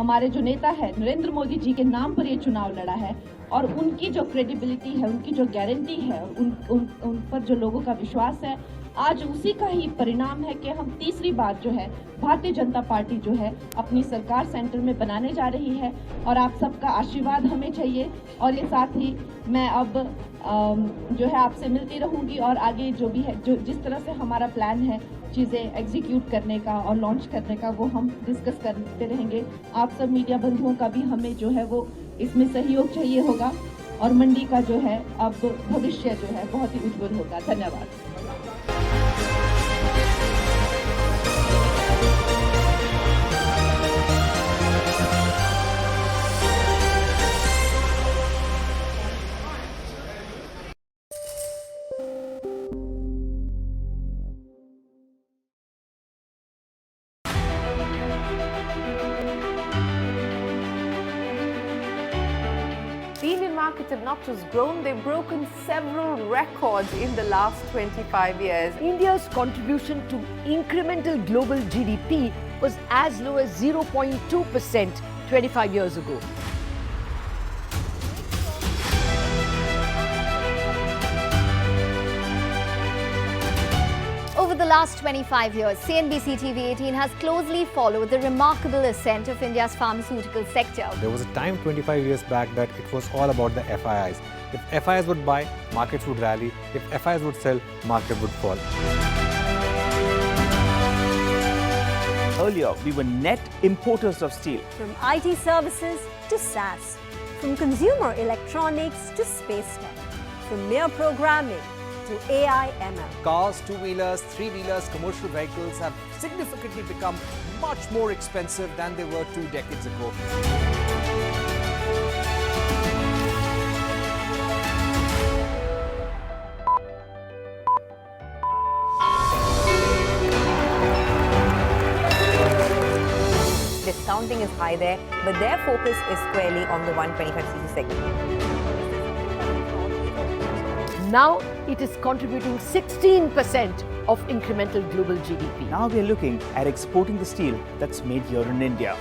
हमारे जो नेता है नरेंद्र मोदी जी के नाम पर ये चुनाव लड़ा है और उनकी जो क्रेडिबिलिटी है, उनकी जो गारंटी है, उन पर जो लोगों का विश्वास है, आज उसी का ही परिणाम है कि हम तीसरी बार जो है भारतीय जनता पार्टी जो है अपनी सरकार सेंटर में बनाने जा रही है और आप सबका आशीर्वाद हमें चाहिए। और ये साथ ही मैं अब जो है आपसे मिलती रहूंगी और आगे जो भी है, जो जिस तरह से हमारा प्लान है चीज़ें एग्जीक्यूट करने का और लॉन्च करने का, वो हम डिस्कस करते रहेंगे। आप सब मीडिया बंधुओं का भी हमें जो है वो इसमें सहयोग चाहिए होगा और मंडी का जो है अब भविष्य जो है बहुत ही उज्जवल होगा। धन्यवाद। The Indian markets have not just grown, they've broken several records in the last 25 years. India's contribution to incremental global GDP was as low as 0.2% 25 years ago. Over the last 25 years, CNBC TV18 has closely followed the remarkable ascent of India's pharmaceutical sector. There was a time 25 years back that it was all about the FIIs. If FIIs would buy, markets would rally. If FIIs would sell, market would fall. Earlier, we were net importers of steel. From IT services to SaaS, from consumer electronics to space tech, from mere programming to AI ML. Cars, two-wheelers, three-wheelers, commercial vehicles have significantly become much more expensive than they were 2 decades ago. Discounting is high there, but their focus is squarely on the 125cc segment. Now it is contributing 16% of incremental global GDP. Now we are looking at exporting the steel that's made here in India.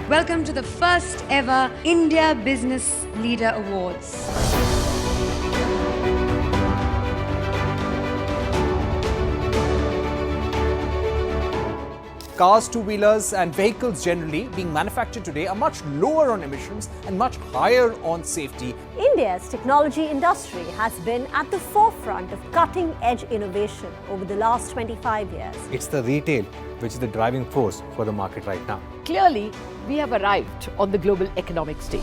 Welcome to the first ever India Business Leader Awards. Cars, two-wheelers and vehicles generally being manufactured today are much lower on emissions and much higher on safety. India's technology industry has been at the forefront of cutting-edge innovation over the last 25 years. It's the retail which is the driving force for the market right now. Clearly, we have arrived on the global economic stage.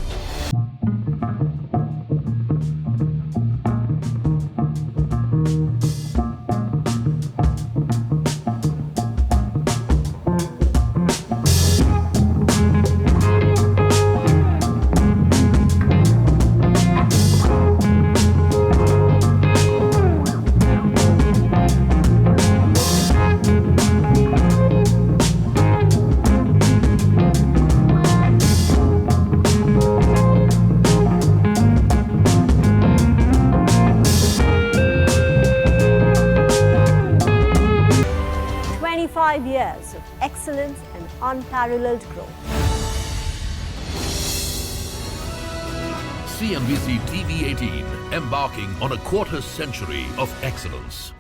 Years of excellence and unparalleled growth. CNBC TV18, embarking on a quarter century of excellence.